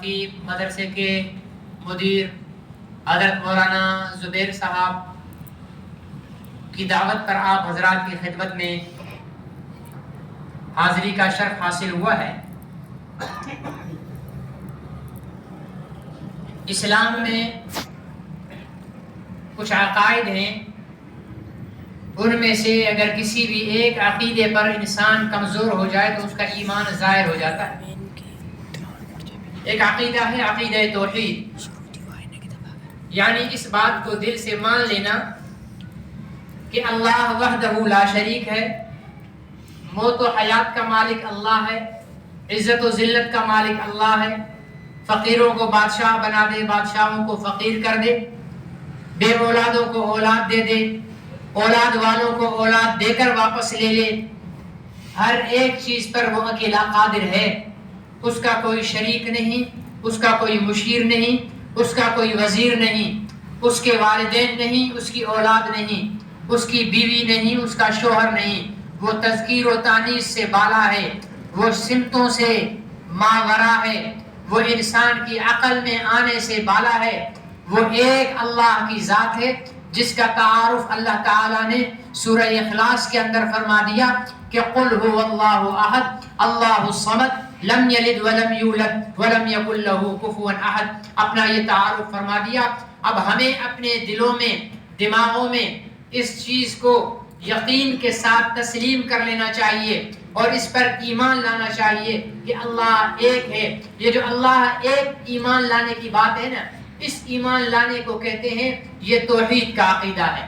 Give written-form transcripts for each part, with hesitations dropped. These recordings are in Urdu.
خطیب مدرسے کے مدیر حضرت مولانا زبیر صاحب کی دعوت پر آپ حضرات کی خدمت میں حاضری کا شرف حاصل ہوا ہے۔ اسلام میں کچھ عقائد ہیں، ان میں سے اگر کسی بھی ایک عقیدے پر انسان کمزور ہو جائے تو اس کا ایمان ظاہر ہو جاتا ہے۔ ایک عقیدہ ہے عقیدہ توحید، یعنی اس بات کو دل سے مان لینا کہ اللہ وحدہ لا شریک ہے، موت و حیات کا مالک اللہ ہے، عزت و ذلت کا مالک اللہ ہے، فقیروں کو بادشاہ بنا دے، بادشاہوں کو فقیر کر دے، بے اولادوں کو اولاد دے دے، اولاد والوں کو اولاد دے کر واپس لے لے، ہر ایک چیز پر وہ اکیلا قادر ہے، اس کا کوئی شریک نہیں، اس کا کوئی مشیر نہیں، اس کا کوئی وزیر نہیں، اس کے والدین نہیں، اس کی اولاد نہیں، اس کی بیوی نہیں، اس کا شوہر نہیں، وہ تذکیر و تانیث سے بالا ہے، وہ سمتوں سے ماورا ہے، وہ انسان کی عقل میں آنے سے بالا ہے، وہ ایک اللہ کی ذات ہے جس کا تعارف اللہ تعالیٰ نے سورہ اخلاص کے اندر فرما دیا کہ قل هو اللہ احد اللہ الصمد لم یلد ولم یولد ولم یکن له کفوا احد، اپنا یہ تعارف فرما دیا۔ اب ہمیں اپنے دلوں میں دماغوں میں اس چیز کو یقین کے ساتھ تسلیم کر لینا چاہیے اور اس پر ایمان لانا چاہیے کہ اللہ ایک ہے۔ یہ جو اللہ ایک ایمان لانے کی بات ہے نا، اس ایمان لانے کو کہتے ہیں یہ توحید کا عقیدہ ہے۔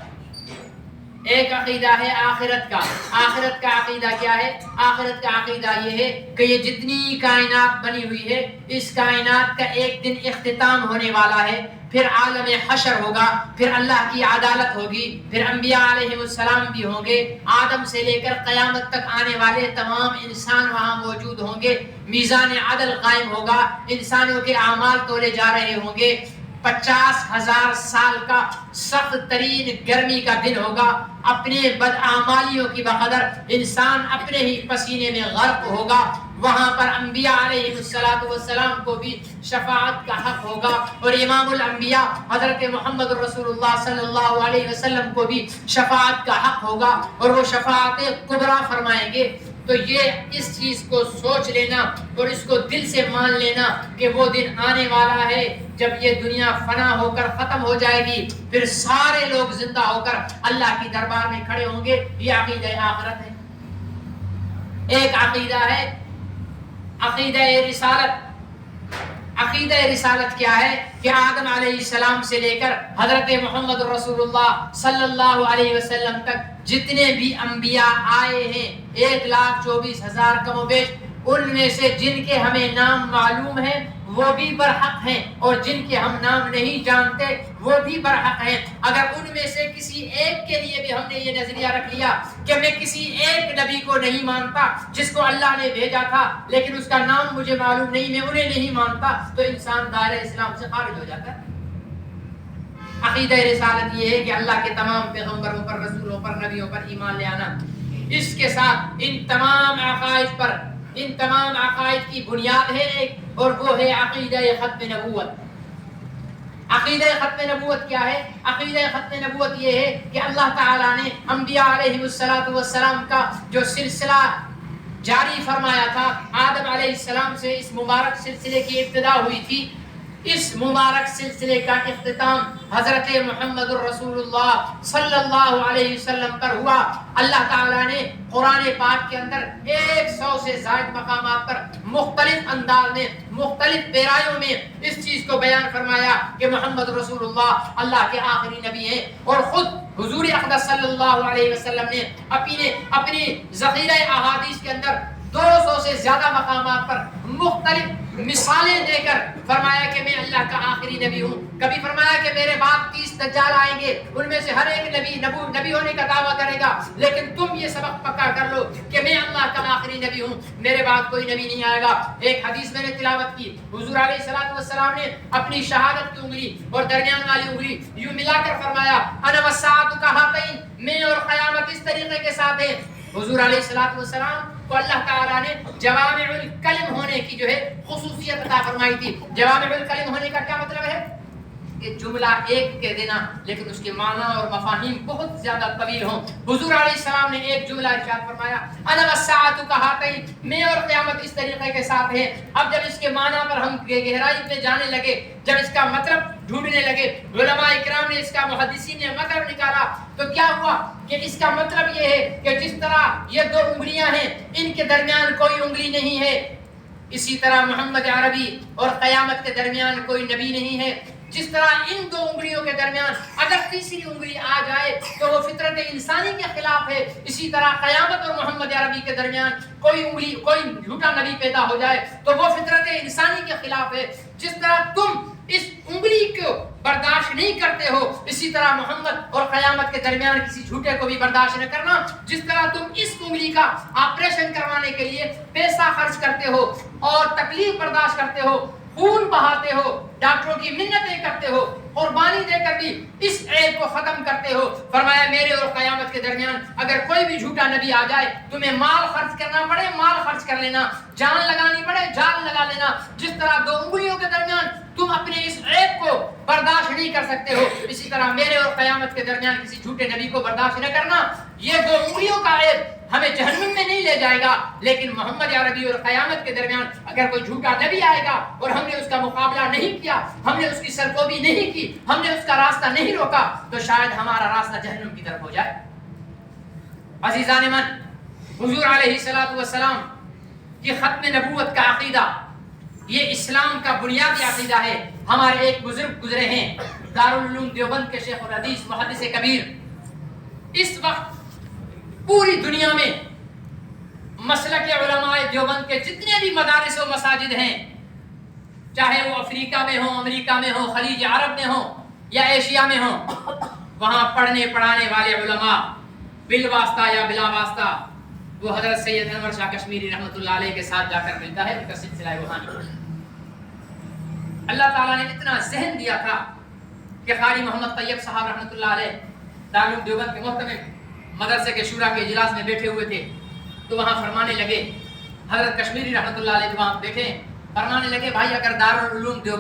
ایک عقیدہ ہے آخرت کا۔ آخرت کا عقیدہ کیا ہے؟ آخرت کا عقیدہ یہ ہے کہ یہ جتنی کائنات بنی ہوئی ہے، اس کائنات کا ایک دن اختتام ہونے والا ہے، پھر عالم حشر ہوگا، پھر اللہ کی عدالت ہوگی، پھر انبیاء علیہ السلام بھی ہوں گے، آدم سے لے کر قیامت تک آنے والے تمام انسان وہاں موجود ہوں گے، میزان عدل قائم ہوگا، انسانوں کے اعمال تولے جا رہے ہوں گے، 50,000 سال کا سخت ترین گرمی کا دن ہوگا، اپنے بدعمالیوں کی بقدر انسان اپنے ہی پسینے میں غرق ہوگا، وہاں پر انبیاء علیہ السلام کو بھی شفاعت کا حق ہوگا، اور امام الانبیاء حضرت محمد رسول اللہ صلی اللہ علیہ وسلم کو بھی شفاعت کا حق ہوگا، اور وہ شفاعت کبریٰ فرمائیں گے۔ تو یہ اس چیز کو سوچ لینا اور اس کو دل سے مان لینا کہ وہ دن آنے والا ہے جب یہ دنیا فنا ہو کر ختم ہو جائے گی، پھر سارے لوگ زندہ ہو کر اللہ کی دربار میں کھڑے ہوں گے، یہ عقیدہ آخرت ہے۔ ایک عقیدہ ہے عقیدہ رسالت۔ عقیدہ رسالت کیا ہے؟ کہ آدم علیہ السلام سے لے کر حضرت محمد رسول اللہ صلی اللہ علیہ وسلم تک جتنے بھی انبیاء آئے ہیں، 1,24,000 کم و بیش، ان میں سے جن کے ہمیں نام معلوم ہیں وہ بھی برحق ہیں، اور جن کے ہم نام نہیں جانتے وہ بھی برحق ہیں۔ اگر ان میں سے کسی ایک کے لیے بھی ہم نے یہ نظریہ رکھ لیا کہ میں کسی ایک نبی کو نہیں مانتا جس کو اللہ نے بھیجا تھا، لیکن اس کا نام مجھے معلوم نہیں، میں انہیں نہیں مانتا، تو انسان دائرہ اسلام سے خارج ہو جاتا ہے۔ عقیدہ رسالت یہ ہے کہ اللہ کے تمام پیغمبروں پر، رسولوں پر، نبیوں پر ایمان لے آنا، اس کے ساتھ ان تمام عقائد پر، ان تمام عقائد کی بنیاد ہے ایک، اور وہ ہے عقیدہ ختم نبوت۔ عقیدہ ختم نبوت کیا ہے؟ عقیدہ ختم نبوت یہ ہے کہ اللہ تعالیٰ نے انبیاء علیہ السلام کا جو سلسلہ جاری فرمایا تھا، آدم علیہ السلام سے اس مبارک سلسلے کی ابتدا ہوئی تھی، اس مبارک سلسلے کا اختتام حضرت محمد الرسول اللہ صلی اللہ علیہ وسلم پر ہوا۔ اللہ تعالیٰ نے قرآن پاک کے اندر 100 سے زائد مقامات پر مختلف انداز میں، مختلف پیرایوں میں اس چیز کو بیان فرمایا کہ محمد رسول اللہ اللہ کے آخری نبی ہیں، اور خود حضور اقدس صلی اللہ علیہ وسلم نے اپنی ذخیرہ احادیث کے اندر 200 سے زیادہ مقامات پر مختلف مثالیں دے کر فرمایا کہ میں اللہ کا آخری نبی ہوں۔ کبھی فرمایا کہ میرے بعد 30 دجال آئیں گے، ان میں سے ہر ایک نبی ہونے کا دعویٰ کرے گا، لیکن تم یہ سبق پکا کر لو کہ میں اللہ کا آخری نبی ہوں، میرے بعد کوئی نبی نہیں آئے گا۔ ایک حدیث میں نے تلاوت کی، حضور علیہ السلام نے اپنی شہادت کی انگلی اور درمیان والی انگلی یوں ملا کر فرمایا انا والساعۃ کہاتین، میں اور قیامت اس طریقے کے ساتھ ہے۔ حضور علیہ السلام کو اللہ تعالیٰ نے جوامع الکلم ہونے کی جو ہے خصوصیت عطا فرمائی تھی. جوامع الکلم ہونے کا کیا مطلب ہے؟ کہ جملہ ایک کہہ دینا لیکن اس کے معنی اور مفاہیم بہت زیادہ طویل ہوں. حضور علیہ السلام نے ایک جملہ ارشاد فرمایا انا والساعۃ کہاتین، میں اور قیامت اس طریقے کے ساتھ ہے. اب جب اس کے معنی پر ہم گہرائی میں جانے لگے، جب اس کا مطلب ڈھونڈنے لگے، علماء کرام نے اس کا، محدثین نے مطلب نکالا، تو کیا ہوا کہ اس کا مطلب یہ ہے کہ جس طرح یہ دو انگلیاں ہیں ان کے درمیان کوئی انگلی نہیں ہے، اسی طرح محمد عربی اور قیامت کے درمیان کوئی نبی نہیں ہے. جس طرح ان دو انگلیوں کے درمیان اگر تیسری انگلی آ جائے تو وہ فطرت انسانی کے خلاف ہے، اسی طرح قیامت اور محمد عربی کے درمیان کوئی انگلی، کوئی جھوٹا نبی پیدا ہو جائے تو وہ فطرت انسانی کے خلاف ہے. جس طرح تم اس انگلی کو برداشت نہیں کرتے ہو، اسی طرح محمد اور قیامت کے درمیان کسی جھوٹے کو بھی برداشت نہ کرنا. جس طرح تم اس انگلی کا آپریشن کروانے کے لیے پیسہ خرچ کرتے ہو اور تکلیف برداشت کرتے ہو، خون بہاتے ہو، ڈاکٹروں کی منتیں کرتے ہو، قربانی دے کر بھی اس عیب کو ختم کرتے ہو، فرمایا میرے اور قیامت کے درمیان اگر کوئی بھی جھوٹا نبی آ جائے، تمہیں مال خرچ کرنا پڑے مال خرچ کر لینا، جان لگانی پڑے جان لگا لینا. جس طرح دو انگلیوں کے درمیان تم اپنے اس عیب کو برداشت نہیں کر سکتے ہو، اسی طرح میرے اور قیامت کے درمیان کسی جھوٹے نبی کو برداشت نہ کرنا. یہ دو انگلیوں کا عیب ہمیں جہنم میں نہیں لے جائے گا، لیکن محمد عربی اور قیامت کے درمیان اگر کوئی جھوٹا نبی آئے گا اور ہم نے اس کا مقابلہ نہیں کیا، ہم نے اس کی سرکوبی نہیں کی، ہم نے اس کا راستہ نہیں روکا، تو شاید ہمارا راستہ جہنم کی طرف ہو جائے. عزیزان من، حضور علیہ السلام یہ ختم نبوت کا عقیدہ، یہ اسلام کا بنیادی عقیدہ ہے. ہمارے ایک بزرگ گزرے ہیں دارالعلوم دیوبند کے شیخ الحدیث محدث کبیر. اس وقت پوری دنیا میں مسلک علماء دیوبند کے جتنے بھی مدارس و مساجد ہیں، چاہے وہ افریقہ میں ہوں، امریکہ میں ہوں، خلیج عرب میں ہوں یا ایشیا میں ہوں، وہاں پڑھنے پڑھانے والے علماء بالواسطہ یا بلا واسطہ وہ حضرت سید انور شاہ کشمیری رحمۃ اللہ علیہ کے ساتھ جا کر ملتا ہے. ان کا سلسلہ روحانی اللہ تعالیٰ نے اتنا ذہن دیا تھا کہ قاری محمد طیب صاحب رحمۃ اللہ علیہ دارالعلوم دیوبند کے محتمل مدرسے کے شورا کے اجلاس میں بیٹھے ہوئے تھے، تو وہاں فرمانے لگے، حضرت کشمیری رحمۃ اللہ علیہ وہاں بیٹھے، فرمانے لگے بھائی اگر دارالعلوم دیوبند